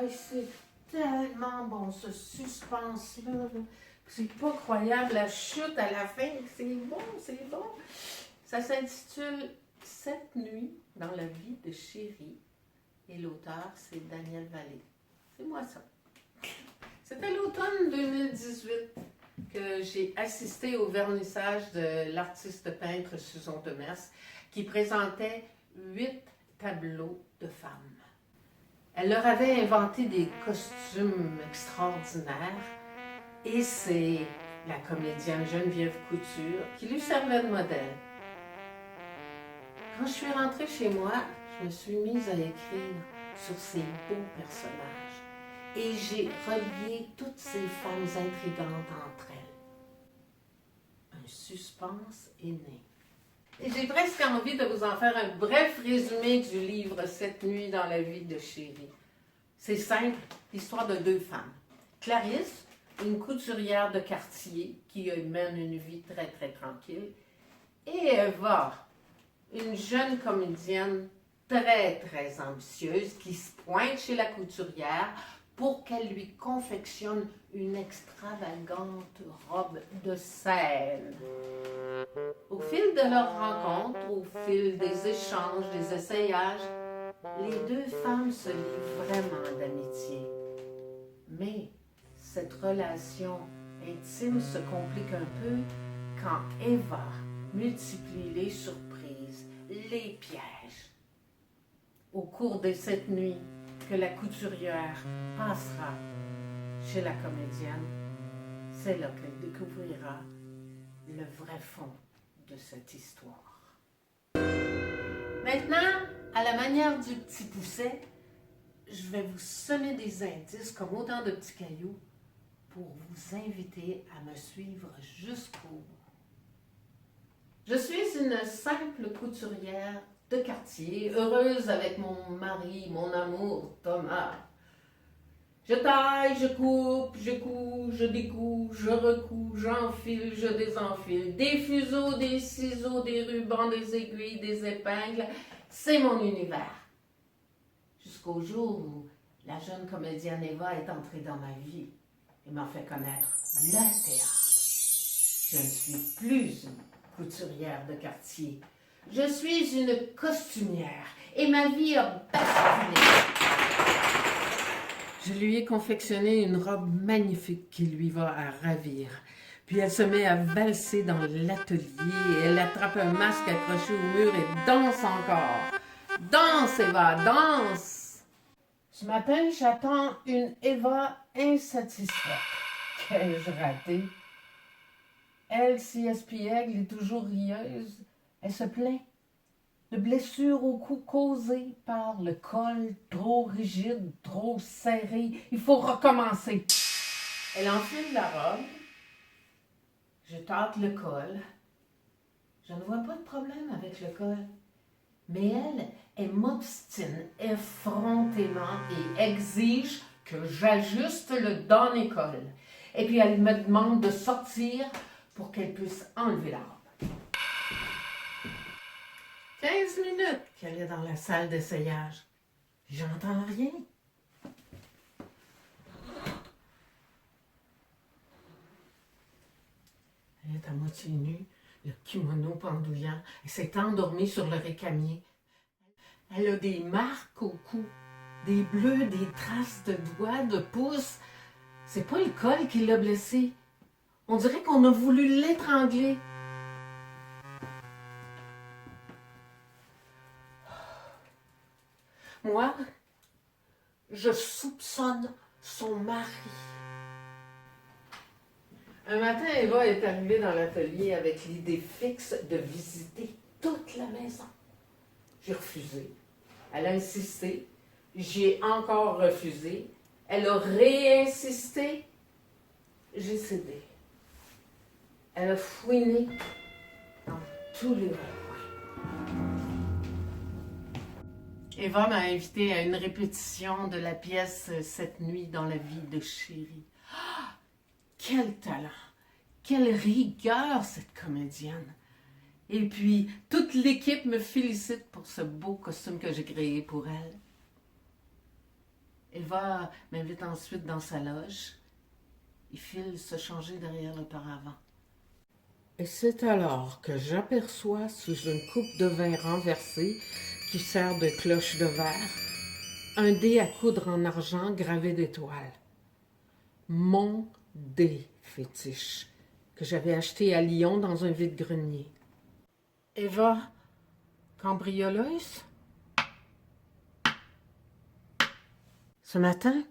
Hey, c'est tellement bon, ce suspense-là. Là. C'est pas croyable, la chute à la fin. C'est bon, c'est bon. Ça s'intitule « Cette nuit dans la vie de Chéri » et l'auteur, c'est Daniel Vallée. C'est moi ça. C'était l'automne 2018 que j'ai assisté au vernissage de l'artiste peintre Suzon Demers qui présentait 8 tableaux de femmes. Elle leur avait inventé des costumes extraordinaires et c'est la comédienne Geneviève Couture qui lui servait de modèle. Quand je suis rentrée chez moi, je me suis mise à écrire sur ces beaux personnages et j'ai relié toutes ces femmes intrigantes entre elles. Un suspense est né. Et j'ai presque envie de vous en faire un bref résumé du livre « Cette nuit dans la vie de Chéri ». C'est simple, l'histoire de 2 femmes. Clarisse, une couturière de quartier qui mène une vie très très tranquille, et Eva, une jeune comédienne très très ambitieuse qui se pointe chez la couturière pour qu'elle lui confectionne une extravagante robe de scène. Au fil de leur rencontre, au fil des échanges, des essayages, les 2 femmes se lient vraiment d'amitié. Mais cette relation intime se complique un peu quand Eva multiplie les surprises, les pièges. Au cours de cette nuit que la couturière passera chez la comédienne, c'est là qu'elle découvrira le vrai fond de cette histoire. Maintenant, à la manière du petit pousset, je vais vous semer des indices comme autant de petits cailloux pour vous inviter à me suivre jusqu'au bout. Je suis une simple couturière de quartier, heureuse avec mon mari, mon amour, Thomas. Je taille, je coupe, je couds, je découds, je recouds, j'enfile, je désenfile. Des fuseaux, des ciseaux, des rubans, des aiguilles, des épingles, c'est mon univers. Jusqu'au jour où la jeune comédienne Eva est entrée dans ma vie et m'a fait connaître le théâtre. Je ne suis plus une couturière de quartier. Je suis une costumière et ma vie a basculé. Je lui ai confectionné une robe magnifique qui lui va à ravir. Puis elle se met à valser dans l'atelier. Elle attrape un masque accroché au mur et danse encore. Danse, Eva, danse! Ce matin, j'attends une Eva insatisfaite. Qu'ai-je raté? Elle, si espiègle et toujours rieuse, elle se plaint de blessures au cou causées par le col trop rigide, trop serré. Il faut recommencer. Elle enfile la robe. Je tâte le col. Je ne vois pas de problème avec le col. Mais elle m'obstine effrontément et exige que j'ajuste le donné-col. Et puis elle me demande de sortir pour qu'elle puisse enlever la robe. 15 minutes qu'elle est dans la salle d'essayage. J'entends rien. Elle est à moitié nue, le kimono pendouillant. Elle s'est endormie sur le récamier. Elle a des marques au cou, des bleus, des traces de doigts, de pouces. C'est pas le col qui l'a blessée. On dirait qu'on a voulu l'étrangler. Moi, je soupçonne son mari. Un matin, Eva est arrivée dans l'atelier avec l'idée fixe de visiter toute la maison. J'ai refusé. Elle a insisté. J'ai encore refusé. Elle a réinsisté. J'ai cédé. Elle a fouiné dans tous les recoins. Eva m'a invitée à une répétition de la pièce « Cette nuit dans la vie de Chéri ». Ah, quel talent! Quelle rigueur, cette comédienne! Et puis, toute l'équipe me félicite pour ce beau costume que j'ai créé pour elle. Eva m'invite ensuite dans sa loge. Il file se changer derrière le paravent. Et c'est alors que j'aperçois sous une coupe de vin renversée qui sert de cloche de verre un dé à coudre en argent gravé d'étoiles. Mon dé fétiche que j'avais acheté à Lyon dans un vide-grenier. Eva, cambrioleuse? Ce matin,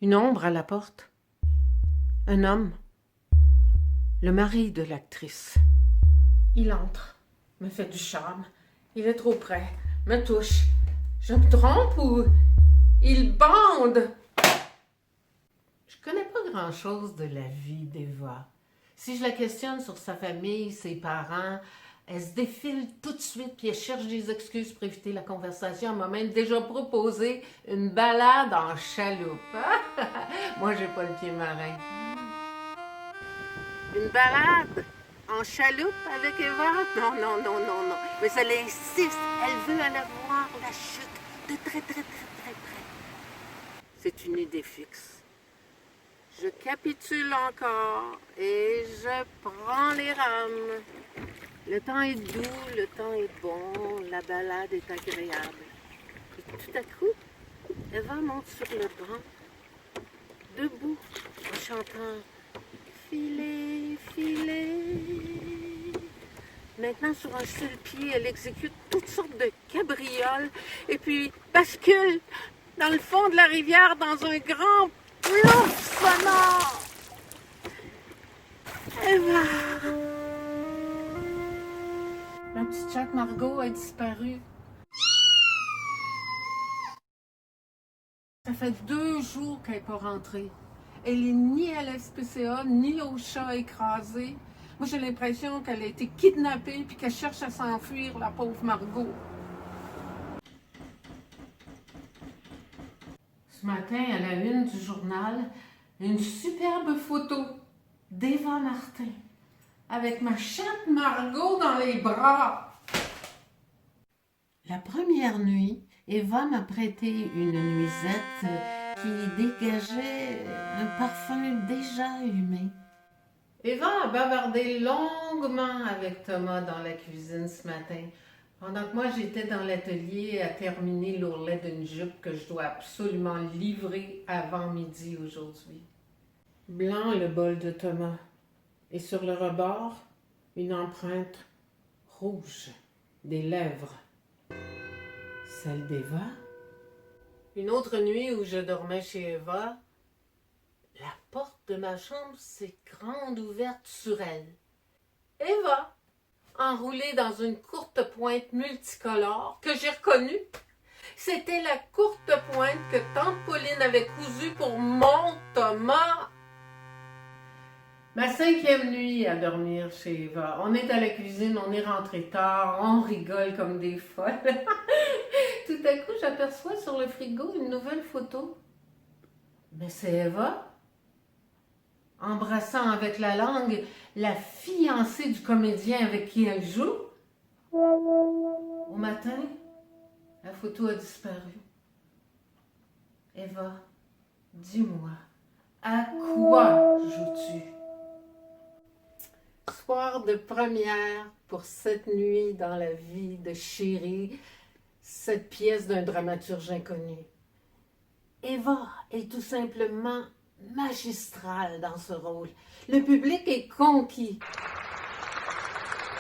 une ombre à la porte. Un homme. Le mari de l'actrice. Il entre, me fait du charme. Il est trop près, me touche. Je me trompe ou il bande? Je connais pas grand-chose de la vie d'Eva. Si je la questionne sur sa famille, ses parents, elle se défile tout de suite puis elle cherche des excuses pour éviter la conversation. Elle m'a même déjà proposé une balade en chaloupe. Moi, j'ai pas le pied marin. Une balade en chaloupe avec Eva? Non, non, non, non, non. Mais elle insiste. Elle veut aller voir la chute de très, très, très, très près. C'est une idée fixe. Je capitule encore et je prends les rames. Le temps est doux, le temps est bon, la balade est agréable. Et tout à coup, Eva monte sur le banc, debout, en chantant « Filet, filet ». Maintenant, sur un seul pied, elle exécute toutes sortes de cabrioles et puis bascule dans le fond de la rivière dans un grand plouf sonore. Eva! La petite chatte Margot a disparu. Ça fait 2 jours qu'elle n'est pas rentrée. Elle est ni à la SPCA, ni au chat écrasé. Moi, j'ai l'impression qu'elle a été kidnappée puis qu'elle cherche à s'enfuir, la pauvre Margot. Ce matin, à la une du journal, une superbe photo d'Eva Martin avec ma chatte Margot dans les bras. La première nuit, Eva m'a prêté une nuisette qui dégageait un parfum déjà humé. Eva a bavardé longuement avec Thomas dans la cuisine ce matin, pendant que moi j'étais dans l'atelier à terminer l'ourlet d'une jupe que je dois absolument livrer avant midi aujourd'hui. Blanc le bol de Thomas, et sur le rebord, une empreinte rouge des lèvres. Celle d'Eva. Une autre nuit où je dormais chez Eva, la porte de ma chambre s'est grande ouverte sur elle. Eva, enroulée dans une courte pointe multicolore que j'ai reconnue. C'était la courte pointe que tante Pauline avait cousue pour mon Thomas. Ma 5e nuit à dormir chez Eva. On est à la cuisine, on est rentré tard, on rigole comme des folles. Tout à coup, j'aperçois sur le frigo une nouvelle photo. Mais c'est Eva, embrassant avec la langue la fiancée du comédien avec qui elle joue. Au matin, la photo a disparu. Eva, dis-moi, à quoi joues-tu? Soir de première pour cette nuit dans la vie de Chérie, cette pièce d'un dramaturge inconnu. Eva est tout simplement magistrale dans ce rôle. Le public est conquis.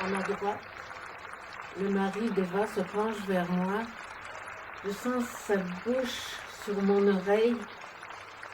À ma droite, le mari d'Eva se penche vers moi. Je sens sa bouche sur mon oreille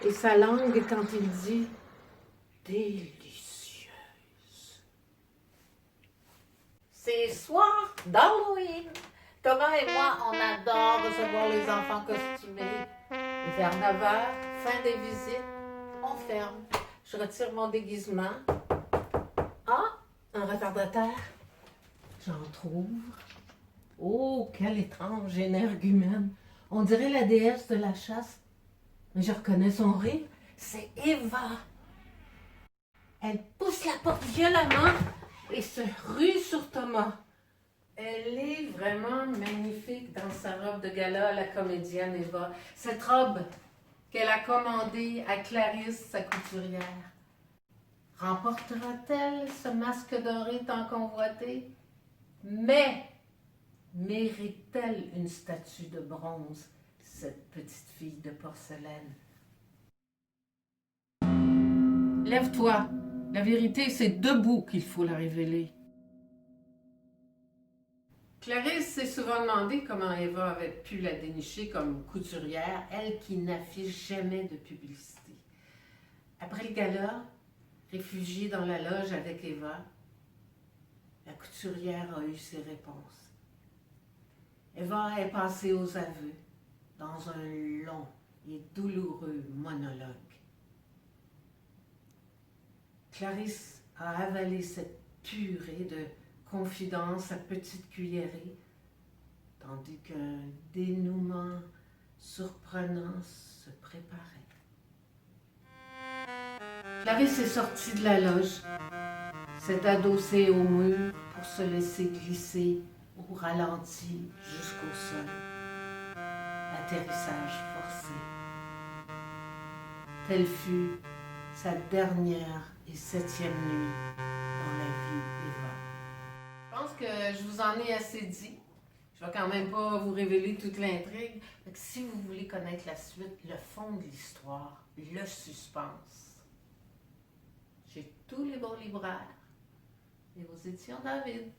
et sa langue quand il dit « délicieuse ». C'est soir d'Halloween. Thomas et moi, on adore recevoir les enfants costumés. Et vers 9h, fin des visites, on ferme. Je retire mon déguisement. Ah, un retardateur. J'en trouve. Oh, quel étrange énergumène. On dirait la déesse de la chasse. Mais je reconnais son rire. C'est Eva. Elle pousse la porte violemment et se rue sur Thomas. Elle est vraiment magnifique dans sa robe de gala, la comédienne Eva. Cette robe qu'elle a commandée à Clarisse, sa couturière. Remportera-t-elle ce masque doré tant convoité? Mais mérite-t-elle une statue de bronze, cette petite fille de porcelaine? Lève-toi. La vérité, c'est debout qu'il faut la révéler. Clarisse s'est souvent demandé comment Eva avait pu la dénicher comme couturière, elle qui n'affiche jamais de publicité. Après le gala, réfugiée dans la loge avec Eva, la couturière a eu ses réponses. Eva est passée aux aveux dans un long et douloureux monologue. Clarisse a avalé cette purée de confidences à petite cuillerée, tandis qu'un dénouement surprenant se préparait. Clarisse est sortie de la loge, s'est adossée au mur pour se laisser glisser au ralenti jusqu'au sol. Atterrissage forcé. Telle fut sa dernière et 7e nuit dans la vie d'Eva. Je pense que je vous en ai assez dit. Je vais quand même pas vous révéler toute l'intrigue. Si vous voulez connaître la suite, le fond de l'histoire, le suspense, chez tous les bons libraires et aux éditions David.